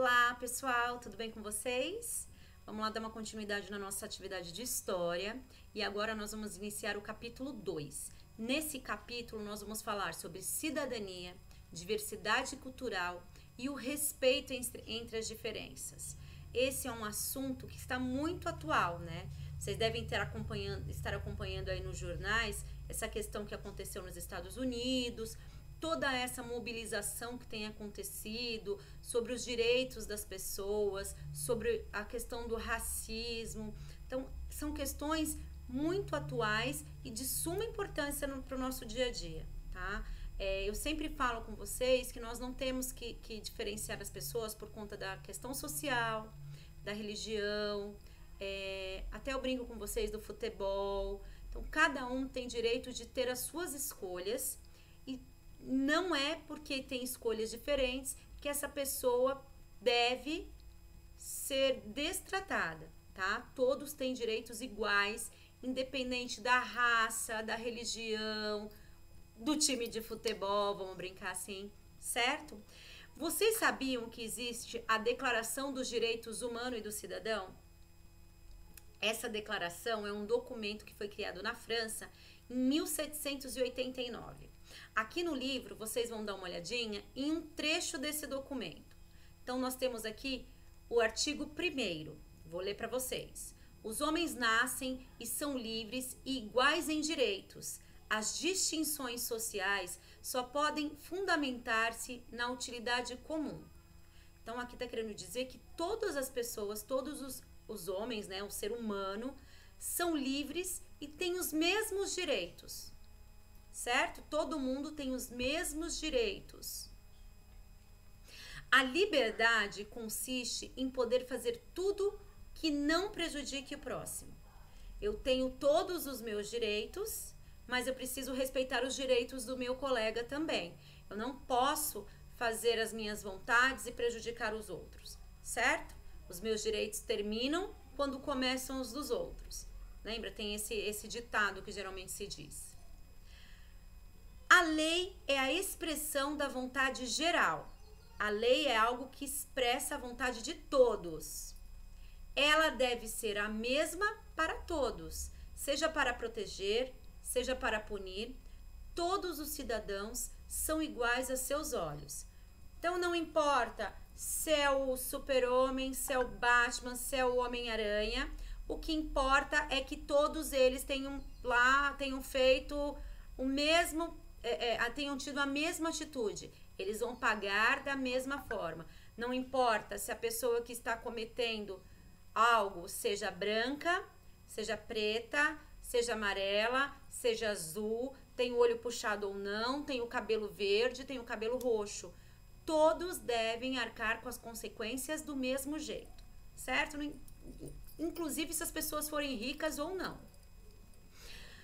Olá, pessoal, tudo bem com vocês? Vamos lá dar uma continuidade na nossa atividade de história e agora nós vamos iniciar o capítulo 2. Nesse capítulo nós vamos falar sobre cidadania, diversidade cultural e o respeito entre as diferenças. Esse é um assunto que está muito atual, né? Vocês devem estar acompanhando aí nos jornais essa questão que aconteceu nos Estados Unidos, toda essa mobilização que tem acontecido sobre os direitos das pessoas, sobre a questão do racismo. Então, são questões muito atuais e de suma importância para o nosso dia a dia, tá? Eu sempre falo com vocês que nós não temos que diferenciar as pessoas por conta da questão social, da religião, até eu brinco com vocês do futebol. Então, cada um tem direito de ter as suas escolhas e não é porque tem escolhas diferentes que essa pessoa deve ser destratada, tá? Todos têm direitos iguais, independente da raça, da religião, do time de futebol, vamos brincar assim, certo? Vocês sabiam que existe a Declaração dos Direitos Humanos e do Cidadão? Essa declaração é um documento que foi criado na França em 1789. Aqui no livro, vocês vão dar uma olhadinha em um trecho desse documento. Então, nós temos aqui o artigo 1º. Vou ler para vocês. Os homens nascem e são livres e iguais em direitos. As distinções sociais só podem fundamentar-se na utilidade comum. Então, aqui está querendo dizer que todas as pessoas, todos os homens, né, o ser humano, são livres e têm os mesmos direitos. Certo? Todo mundo tem os mesmos direitos. A liberdade consiste em poder fazer tudo que não prejudique o próximo. Eu tenho todos os meus direitos, mas eu preciso respeitar os direitos do meu colega também. Eu não posso fazer as minhas vontades e prejudicar os outros, certo? Os meus direitos terminam quando começam os dos outros. Lembra? Tem esse ditado que geralmente se diz. A lei é a expressão da vontade geral. A lei é algo que expressa a vontade de todos. Ela deve ser a mesma para todos, seja para proteger, seja para punir. Todos os cidadãos são iguais a seus olhos. Então não importa se é o Super-Homem, se é o Batman, se é o Homem-Aranha. O que importa é que todos eles tenham feito o mesmo, tenham tido a mesma atitude. Eles vão pagar da mesma forma. Não importa se a pessoa que está cometendo algo seja branca, seja preta, seja amarela, seja azul, tem o olho puxado ou não, tem o cabelo verde, tem o cabelo roxo. Todos devem arcar com as consequências do mesmo jeito, certo? Inclusive se as pessoas forem ricas ou não.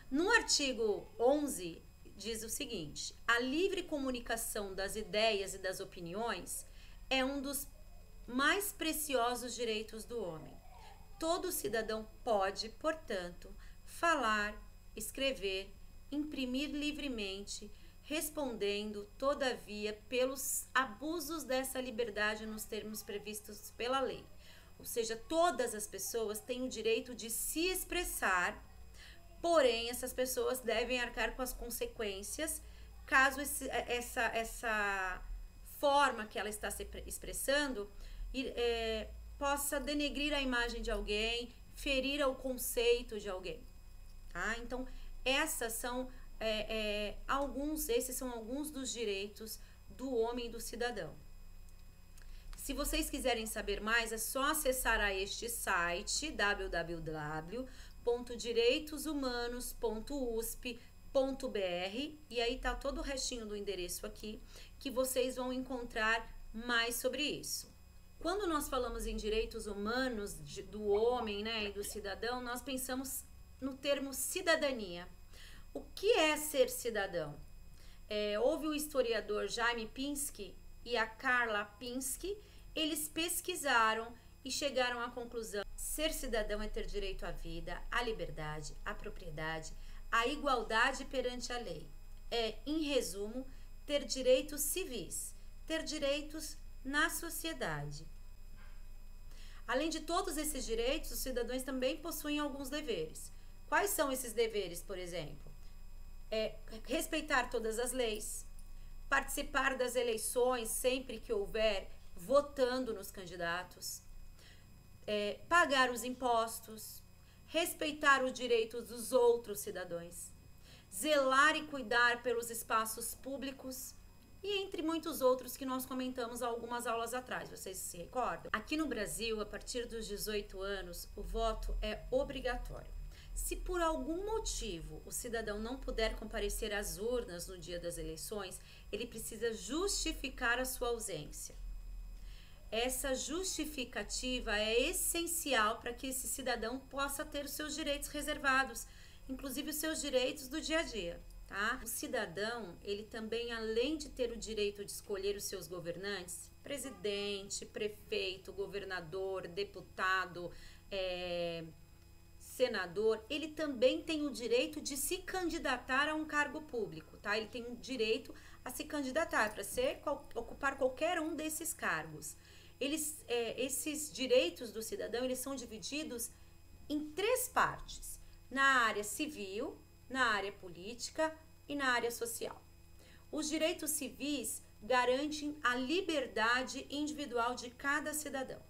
No artigo 11, diz o seguinte: a livre comunicação das ideias e das opiniões é um dos mais preciosos direitos do homem. Todo cidadão pode, portanto, falar, escrever, imprimir livremente, respondendo, todavia, pelos abusos dessa liberdade nos termos previstos pela lei. Ou seja, todas as pessoas têm o direito de se expressar, porém, essas pessoas devem arcar com as consequências caso essa forma que ela está se expressando possa denegrir a imagem de alguém, ferir ao conceito de alguém. Tá? Então, esses são alguns dos direitos do homem e do cidadão. Se vocês quiserem saber mais, é só acessar a este site www.direitoshumanos.usp.br e aí tá todo o restinho do endereço aqui que vocês vão encontrar mais sobre isso. Quando nós falamos em direitos humanos do homem, né, e do cidadão, nós pensamos no termo cidadania. O que é ser cidadão? Houve o historiador Jaime Pinsky e a Carla Pinsky. Eles pesquisaram e chegaram à conclusão: ser cidadão é ter direito à vida, à liberdade, à propriedade, à igualdade perante a lei. Em resumo, ter direitos civis, ter direitos na sociedade. Além de todos esses direitos, os cidadãos também possuem alguns deveres. Quais são esses deveres, por exemplo? Respeitar todas as leis, participar das eleições sempre que houver, votando nos candidatos, pagar os impostos, respeitar os direitos dos outros cidadãos, zelar e cuidar pelos espaços públicos e entre muitos outros que nós comentamos algumas aulas atrás, vocês se recordam? Aqui no Brasil, a partir dos 18 anos, o voto é obrigatório. Se por algum motivo o cidadão não puder comparecer às urnas no dia das eleições, ele precisa justificar a sua ausência. Essa justificativa é essencial para que esse cidadão possa ter os seus direitos reservados, inclusive os seus direitos do dia a dia, tá? O cidadão, ele também, além de ter o direito de escolher os seus governantes, presidente, prefeito, governador, deputado, senador, ele também tem o direito de se candidatar a um cargo público, tá? Ele tem o direito a se candidatar para ocupar qualquer um desses cargos. Esses direitos do cidadão, eles são divididos em 3 partes: na área civil, na área política e na área social. Os direitos civis garantem a liberdade individual de cada cidadão.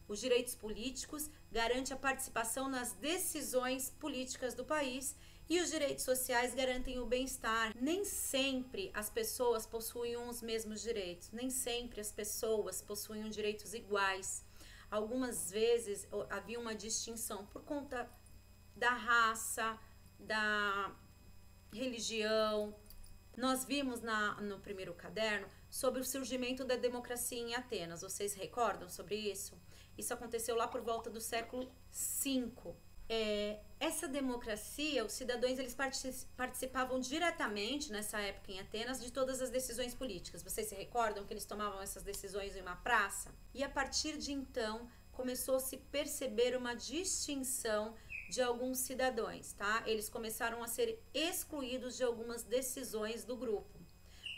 Os direitos políticos garantem a participação nas decisões políticas do país e os direitos sociais garantem o bem-estar. Nem sempre as pessoas possuem os mesmos direitos, nem sempre as pessoas possuem direitos iguais. Algumas vezes havia uma distinção por conta da raça, da religião. Nós vimos no primeiro caderno sobre o surgimento da democracia em Atenas. Vocês recordam sobre isso? Isso aconteceu lá por volta do século V. Essa democracia, os cidadãos, eles participavam diretamente nessa época em Atenas de todas as decisões políticas. Vocês se recordam que eles tomavam essas decisões em uma praça? E a partir de então começou a se perceber uma distinção de alguns cidadãos, tá? Eles começaram a ser excluídos de algumas decisões do grupo,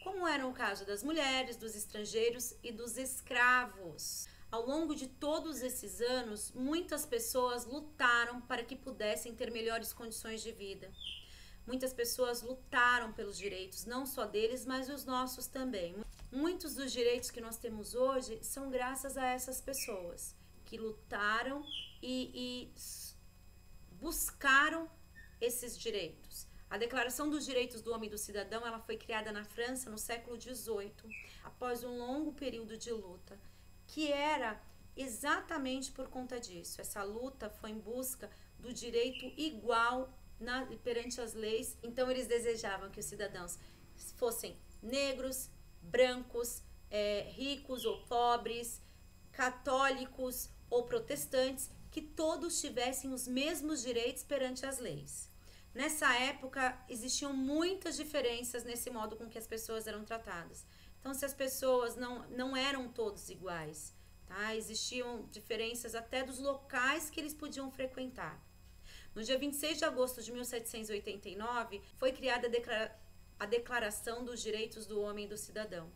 como era o caso das mulheres, dos estrangeiros e dos escravos. Ao longo de todos esses anos, muitas pessoas lutaram para que pudessem ter melhores condições de vida. Muitas pessoas lutaram pelos direitos, não só deles, mas os nossos também. Muitos dos direitos que nós temos hoje são graças a essas pessoas que lutaram e buscaram esses direitos. A Declaração dos Direitos do Homem e do Cidadão, ela foi criada na França no século XVIII, após um longo período de luta, que era exatamente por conta disso. Essa luta foi em busca do direito igual perante as leis. Então eles desejavam que os cidadãos fossem negros, brancos, ricos ou pobres, católicos ou protestantes, que todos tivessem os mesmos direitos perante as leis. Nessa época existiam muitas diferenças nesse modo com que as pessoas eram tratadas. Então, se as pessoas não eram todos iguais, tá? Existiam diferenças até dos locais que eles podiam frequentar. No dia 26 de agosto de 1789, foi criada a Declaração dos Direitos do Homem e do Cidadão,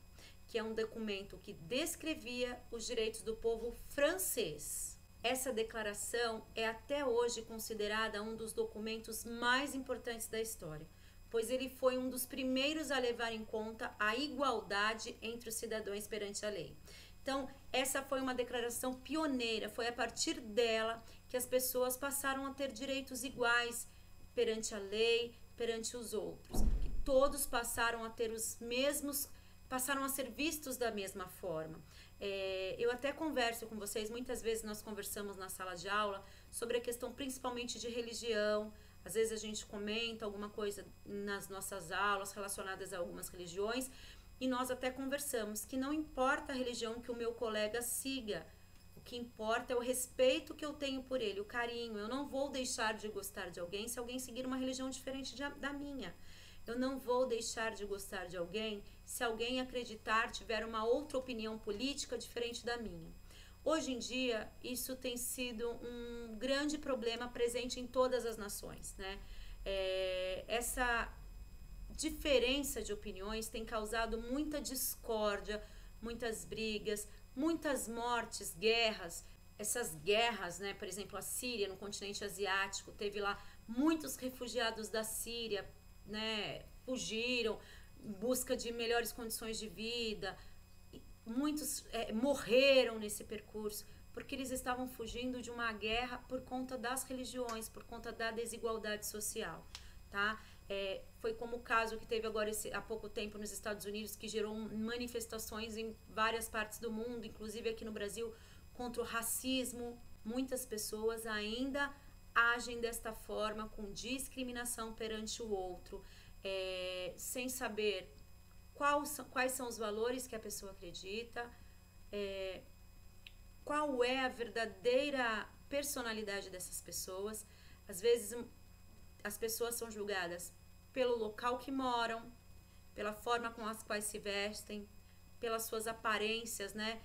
que é um documento que descrevia os direitos do povo francês. Essa declaração é até hoje considerada um dos documentos mais importantes da história, pois ele foi um dos primeiros a levar em conta a igualdade entre os cidadãos perante a lei. Então, essa foi uma declaração pioneira, foi a partir dela que as pessoas passaram a ter direitos iguais perante a lei, perante os outros, que todos passaram a ter os mesmos, passaram a ser vistos da mesma forma. Eu até converso com vocês, muitas vezes nós conversamos na sala de aula sobre a questão principalmente de religião. Às vezes a gente comenta alguma coisa nas nossas aulas relacionadas a algumas religiões e nós até conversamos que não importa a religião que o meu colega siga, o que importa é o respeito que eu tenho por ele, o carinho. Eu não vou deixar de gostar de alguém se alguém seguir uma religião diferente da minha. Eu não vou deixar de gostar de alguém se alguém acreditar, tiver uma outra opinião política diferente da minha. Hoje em dia, isso tem sido um grande problema presente em todas as nações, né? Essa diferença de opiniões tem causado muita discórdia, muitas brigas, muitas mortes, guerras. essas guerras, né? Por exemplo, a Síria, no continente asiático, teve lá muitos refugiados da Síria, né? Fugiram em busca de melhores condições de vida. Muitos morreram nesse percurso porque eles estavam fugindo de uma guerra por conta das religiões, por conta da desigualdade social, tá? Foi como o caso que teve agora há pouco tempo nos Estados Unidos, que gerou manifestações em várias partes do mundo, inclusive aqui no Brasil, contra o racismo. Muitas pessoas ainda agem desta forma, com discriminação perante o outro, sem saber quais são os valores que a pessoa acredita, qual é a verdadeira personalidade dessas pessoas. Às vezes as pessoas são julgadas pelo local que moram, pela forma com as quais se vestem, pelas suas aparências, né?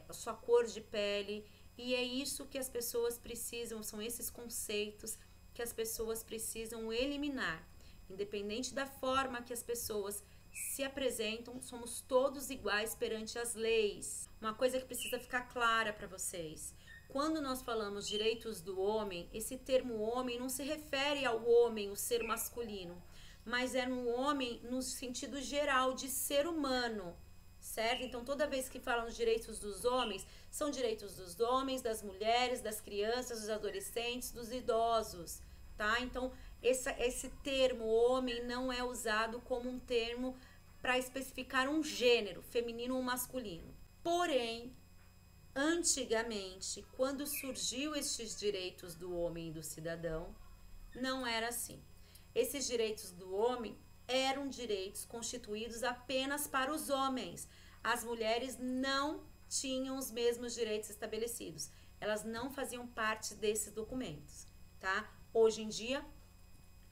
A sua cor de pele. E é isso que as pessoas precisam, são esses conceitos que as pessoas precisam eliminar. Independente da forma que as pessoas se apresentam, somos todos iguais perante as leis. Uma coisa que precisa ficar clara para vocês: quando nós falamos direitos do homem, esse termo homem não se refere ao homem, o ser masculino, mas é no homem no sentido geral de ser humano, certo? Então, toda vez que falam dos direitos dos homens, são direitos dos homens, das mulheres, das crianças, dos adolescentes, dos idosos, tá? Então, esse termo homem não é usado como um termo para especificar um gênero, feminino ou masculino. Porém, antigamente, quando surgiu estes direitos do homem e do cidadão, não era assim. Esses direitos do homem eram direitos constituídos apenas para os homens. As mulheres não tinham os mesmos direitos estabelecidos. Elas não faziam parte desses documentos, tá? Hoje em dia,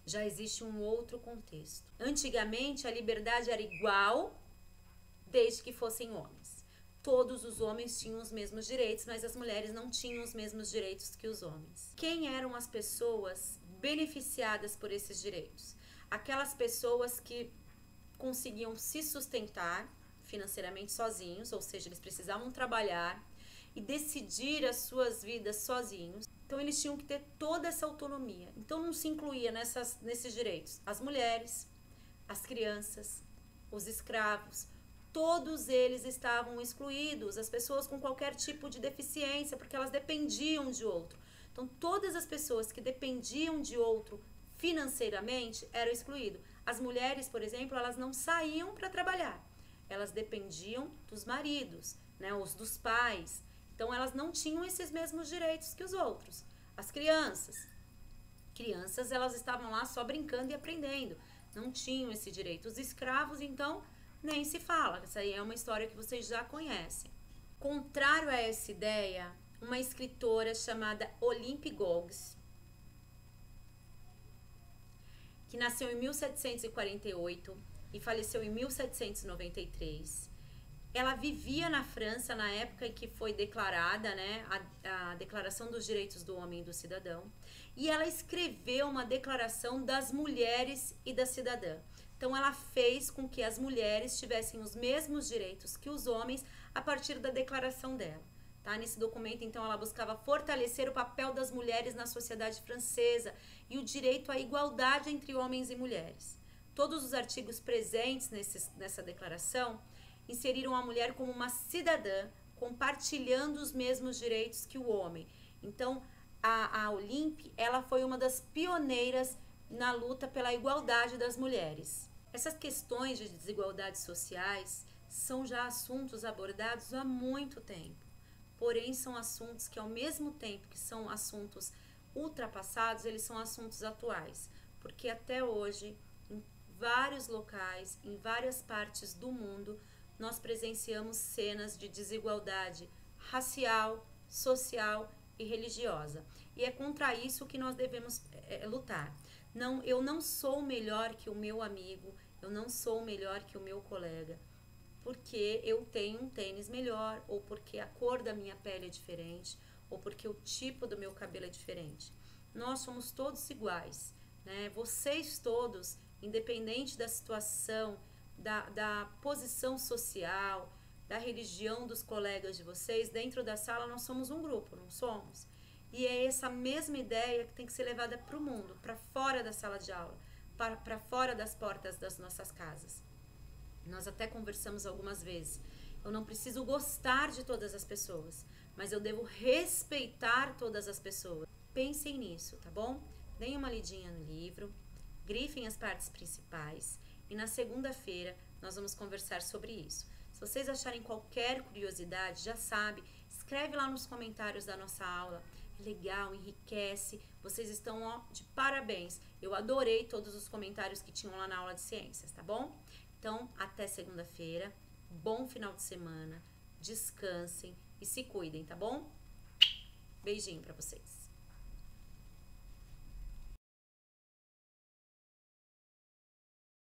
já existe um outro contexto. Antigamente, a liberdade era igual desde que fossem homens. Todos os homens tinham os mesmos direitos, mas as mulheres não tinham os mesmos direitos que os homens. Quem eram as pessoas beneficiadas por esses direitos? Aquelas pessoas que conseguiam se sustentar financeiramente sozinhos, ou seja, eles precisavam trabalhar e decidir as suas vidas sozinhos. Então, eles tinham que ter toda essa autonomia. Então, não se incluía nesses direitos as mulheres, as crianças, os escravos. Todos eles estavam excluídos, as pessoas com qualquer tipo de deficiência, porque elas dependiam de outro. Então, todas as pessoas que dependiam de outro financeiramente eram excluídas. As mulheres, por exemplo, elas não saíam para trabalhar. Elas dependiam dos maridos, né, os dos pais. Então, elas não tinham esses mesmos direitos que os outros. As crianças, elas estavam lá só brincando e aprendendo. Não tinham esse direito. Os escravos, então, nem se fala. Essa aí é uma história que vocês já conhecem. Contrário a essa ideia, uma escritora chamada Olympe Gouges, que nasceu em 1748 e faleceu em 1793, ela vivia na França na época em que foi declarada, né, a Declaração dos Direitos do Homem e do Cidadão, e ela escreveu uma declaração das mulheres e da cidadã. Então, ela fez com que as mulheres tivessem os mesmos direitos que os homens a partir da declaração dela. Tá? Nesse documento, então, ela buscava fortalecer o papel das mulheres na sociedade francesa e o direito à igualdade entre homens e mulheres. Todos os artigos presentes nessa declaração inseriram a mulher como uma cidadã, compartilhando os mesmos direitos que o homem. Então, a Olympe, ela foi uma das pioneiras na luta pela igualdade das mulheres. Essas questões de desigualdades sociais são já assuntos abordados há muito tempo. Porém, são assuntos que, ao mesmo tempo que são assuntos ultrapassados, eles são assuntos atuais. Porque até hoje, em vários locais, em várias partes do mundo, nós presenciamos cenas de desigualdade racial, social e religiosa. E é contra isso que nós devemos lutar. Não, eu não sou melhor que o meu amigo, eu não sou melhor que o meu colega, porque eu tenho um tênis melhor, ou porque a cor da minha pele é diferente, ou porque o tipo do meu cabelo é diferente. Nós somos todos iguais, né? Vocês todos, independente da situação, da posição social, da religião dos colegas de vocês, dentro da sala nós somos um grupo, não somos? E é essa mesma ideia que tem que ser levada para o mundo, para fora da sala de aula, para fora das portas das nossas casas. Nós até conversamos algumas vezes. Eu não preciso gostar de todas as pessoas, mas eu devo respeitar todas as pessoas. Pensem nisso, tá bom? Deem uma lidinha no livro, grifem as partes principais e na segunda-feira nós vamos conversar sobre isso. Se vocês acharem qualquer curiosidade, já sabe, escreve lá nos comentários da nossa aula. É legal, enriquece. Vocês estão, ó, de parabéns. Eu adorei todos os comentários que tinham lá na aula de ciências, tá bom? Então, até segunda-feira. Bom final de semana. Descansem e se cuidem, tá bom? Beijinho pra vocês.